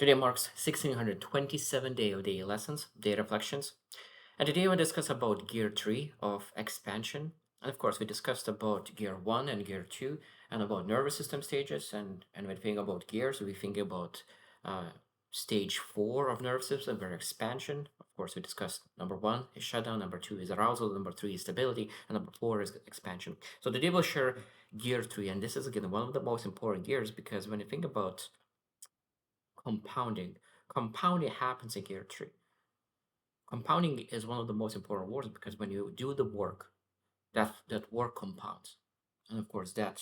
Today marks 1627 day of daily lessons, day reflections. And today we discuss about gear 3 of expansion. And of course, we discussed about gear 1 and gear 2 and about nervous system stages. And when we think about gears, we think about uh, stage 4 of nervous system, where expansion. Of course, we discussed number 1 is shutdown, number 2 is arousal, number 3 is stability, and number 4 is expansion. So today we'll share gear 3. And this is, again, one of the most important gears because when you think about compounding, compounding happens in gear 3. Compounding is one of the most important words because when you do the work, that work compounds, and of course that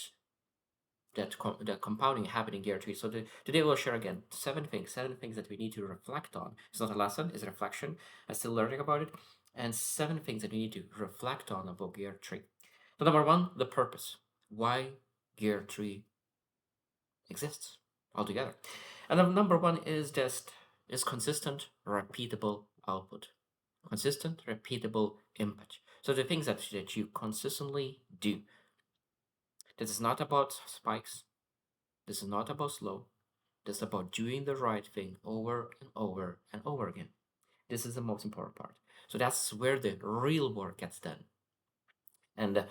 compounding happening in gear 3. So today we'll share again seven things that we need to reflect on. It's not a lesson, it's a reflection. I'm still learning about it, and 7 things that we need to reflect on about gear 3. So number 1, the purpose, why gear 3 exists altogether. And then number 1 is just is consistent, repeatable output. Consistent, repeatable input. So the things that you consistently do. This is not about spikes. This is not about slow. This is about doing the right thing over and over and over again. This is the most important part. So that's where the real work gets done. And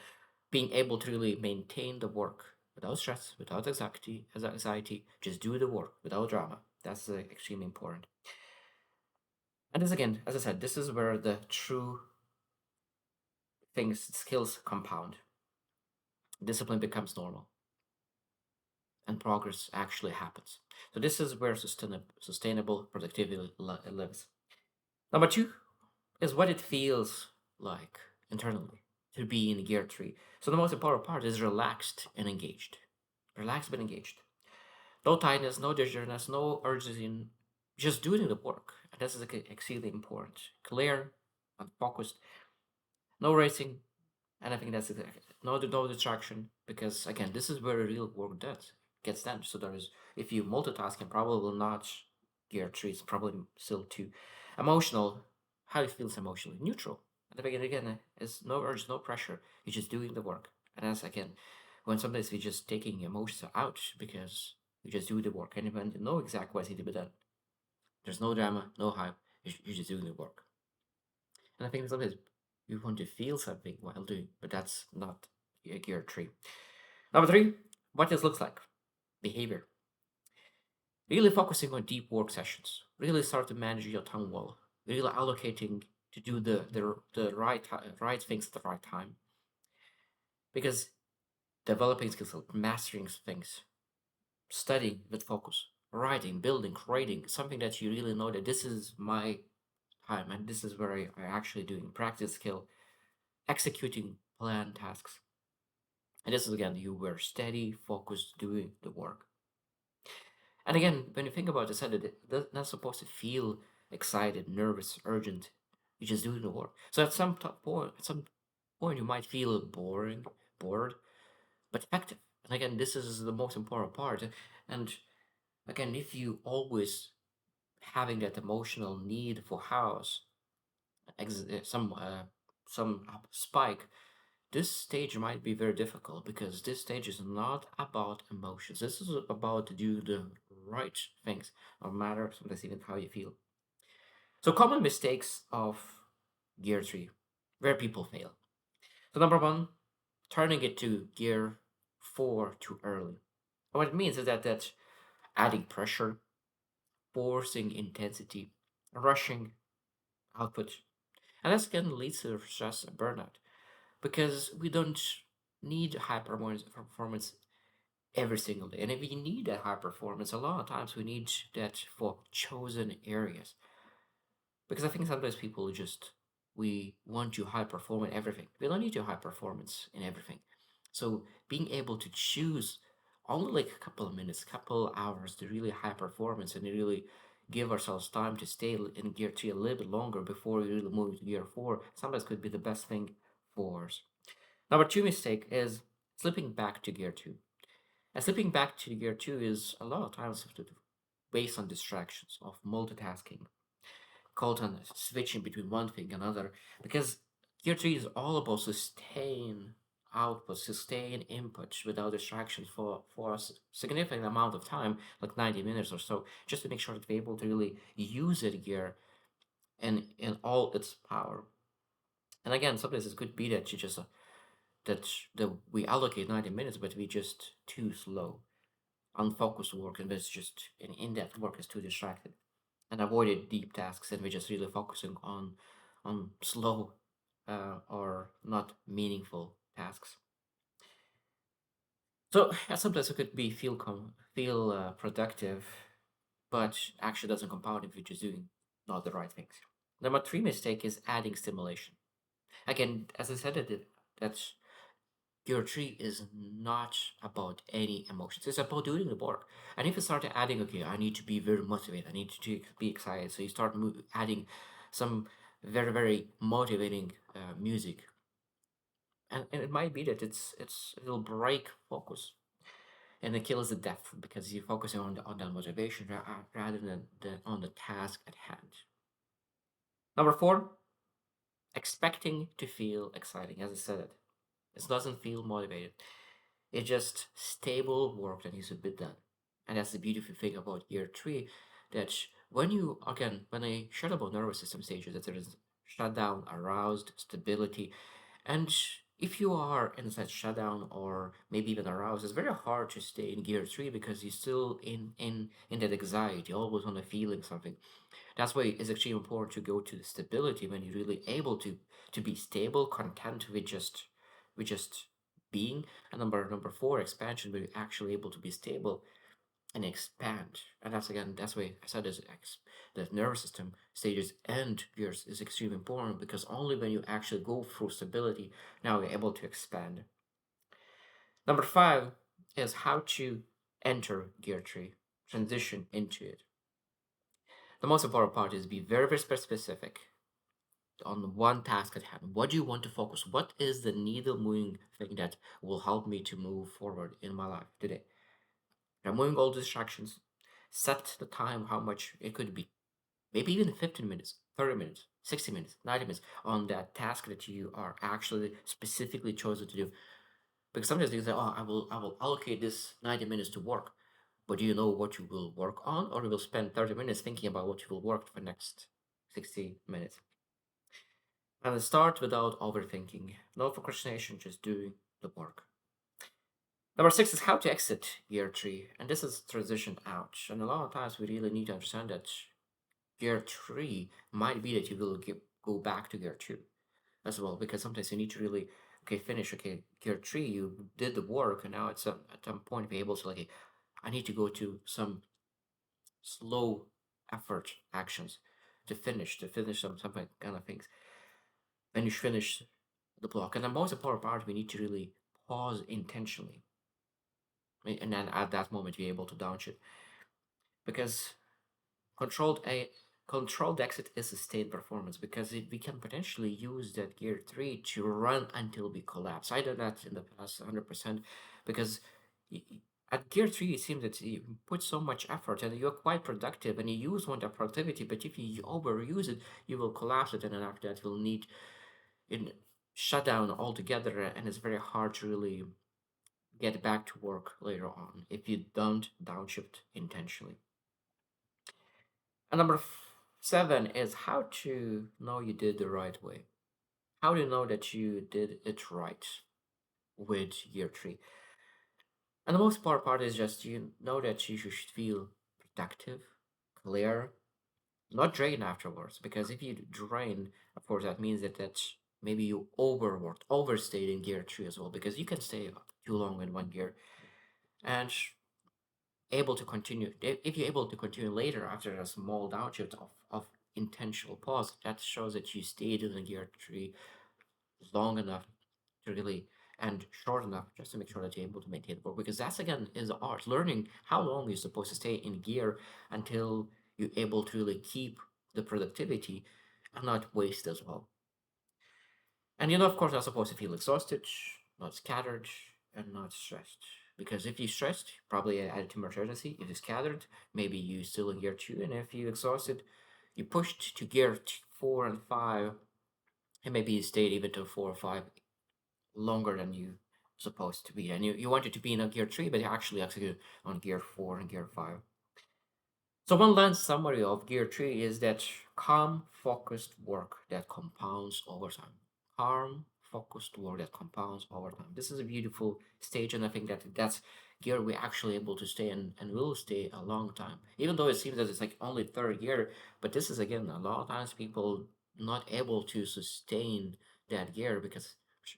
being able to really maintain the work without stress, without anxiety, just do the work without drama. That's extremely important. And this again, as I said, this is where the true skills compound. Discipline becomes normal and progress actually happens. So this is where sustainable productivity lives. Number 2 is what it feels like internally to be in gear 3. So the most important part is relaxed and engaged. Relaxed but engaged. No tightness, no dizziness, no urgency, just doing the work. And this is extremely important. Clear and focused. No racing. And I think that's exactly no distraction because again, this is where real work gets done. So there is if you multitasking, probably will not gear 3. It's probably still 2. Emotional, how it feels emotionally neutral. At the beginning again, is no urge, no pressure. You're just doing the work. And as again, when sometimes we're just taking emotions out because we just do the work and even know exactly what's need to be done. There's no drama, no hype. You're just doing the work. And I think sometimes we want to feel something while doing, but that's not gear 3. Number 3, what this looks like. Behavior. Really focusing on deep work sessions. Really start to manage your tongue well. Really allocating to do the right things at the right time. Because developing skills, like mastering things, studying with focus, writing, building, creating, something that you really know that this is my time and this is where I actually doing practice skill, executing planned tasks. And this is again, you were steady, focused, doing the work. And again, when you think about this, they're not supposed to feel excited, nervous, urgent. You're just doing the work. So at some point, you might feel bored, but effective. And again, this is the most important part. And again, if you always having that emotional need for house, some spike, this stage might be very difficult because this stage is not about emotions. This is about to do the right things, no matter sometimes even how you feel. So common mistakes of gear 3, where people fail. So number 1, turning it to gear 4 too early. What it means is that adding pressure, forcing intensity, rushing output, and this can lead to stress and burnout because we don't need high performance every single day. And if we need that high performance, a lot of times we need that for chosen areas. Because I think sometimes people just we want to high perform in everything. We don't need to high performance in everything. So being able to choose only like a couple of minutes, couple hours to really high performance and really give ourselves time to stay in gear 3 a little bit longer before we really move to gear 4 sometimes could be the best thing for us. Number 2 mistake is slipping back to gear 2. And slipping back to gear 2 is a lot of times based on distractions of multitasking, called on switching between one thing and another, because gear 3 is all about sustain output, sustain input without distractions for a significant amount of time, like 90 minutes or so, just to make sure that we're able to really use it here in all its power. And again, sometimes it could be that you just that we allocate 90 minutes, but we just too slow. Unfocused work and it's just an in-depth work is too distracted and avoided deep tasks and we're just really focusing on slow or not meaningful tasks. So sometimes it could be feel productive, but actually doesn't compound if you're just doing not the right things. Number three mistake is adding stimulation. Again, as I said, that's your tree is not about any emotions. It's about doing the work. And if you start adding, okay, I need to be very motivated. I need to be excited. So you start adding some very very motivating music, and it might be that it'll break focus and it kills the depth because you're focusing on that motivation rather than on the task at hand. Number four, expecting to feel exciting. As I said, it doesn't feel motivated. It's just stable work that needs to be done. And that's the beautiful thing about year three, that when you, again, when I shared about nervous system stages, that there is shutdown, aroused, stability. And if you are in that shutdown or maybe even aroused, it's very hard to stay in gear three because you're still in that anxiety, always on the feeling something. That's why it's actually important to go to the stability when you're really able to be stable, content with just being. And number four, expansion, where you're actually able to be stable and expand. And that's again, that's why I said the nervous system stages and yours is extremely important because only when you actually go through stability, now you're able to expand. Number five is how to enter gear three, transition into it. The most important part is be very, very specific on one task at hand. What do you want to focus? What is the needle moving thing that will help me to move forward in my life today? Removing all distractions. Set the time, how much it could be. Maybe even 15 minutes, 30 minutes, 60 minutes, 90 minutes on that task that you are actually specifically chosen to do. Because sometimes you say, oh, I will allocate this 90 minutes to work. But do you know what you will work on? Or you will spend 30 minutes thinking about what you will work for the next 60 minutes. And start without overthinking. No procrastination, just doing the work. Number six is how to exit gear three. And this is transition out. And a lot of times we really need to understand that gear three might be that you will go back to gear two as well. Because sometimes you need to really, okay, finish, okay, gear three, you did the work. And now it's at some point be able to, like, I need to go to some slow effort actions to finish some kind of things. When you finish the block. And the most important part, we need to really pause intentionally. And then at that moment, you're able to downshift. Because controlled a controlled exit is sustained performance because we can potentially use that gear 3 to run until we collapse. I did that in the past 100% because at gear 3 it seems that you put so much effort and you're quite productive and you use one that productivity, but if you overuse it you will collapse it, and then after that you'll need in shut down altogether, and it's very hard to really get back to work later on if you don't downshift intentionally. And number seven is how to know you did the right way. How do you know that you did it right with year three? And the most important part is just you know that you should feel productive, clear, not drained afterwards. Because if you drain, of course, that means that maybe you overworked, overstayed in gear three as well. Because you can stay too long in one gear and able to continue. If you're able to continue later after a small downshift of intentional pause, that shows that you stayed in the gear tree long enough to really and short enough just to make sure that you're able to maintain the work. Because that's again is the art. Learning how long you're supposed to stay in gear until you're able to really keep the productivity and not waste as well. And of course, not supposed to feel exhausted, not scattered, and not stressed. Because if you're stressed, probably added too much urgency. If you're scattered, maybe you still in gear two. And if you're exhausted, you pushed to gear four and five, and maybe you stayed even to four or five longer than you supposed to be. And you wanted to be in a gear 3, but you actually execute on gear 4 and gear 5. So one line summary of gear 3 is that calm, focused work that compounds over time. Calm, focused work that compounds over time. This is a beautiful stage, and I think that that's gear we're actually able to stay in and will stay a long time. Even though it seems that it's like only third gear, but this is again a lot of times people not able to sustain that gear because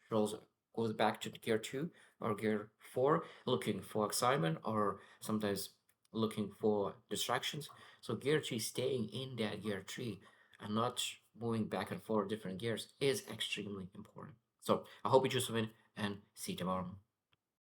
shows goes back to gear 2 or gear 4 looking for excitement or sometimes looking for distractions. So gear 3 staying in that gear 3 and not moving back and forth different gears is extremely important. So I hope you choose to win and see you tomorrow.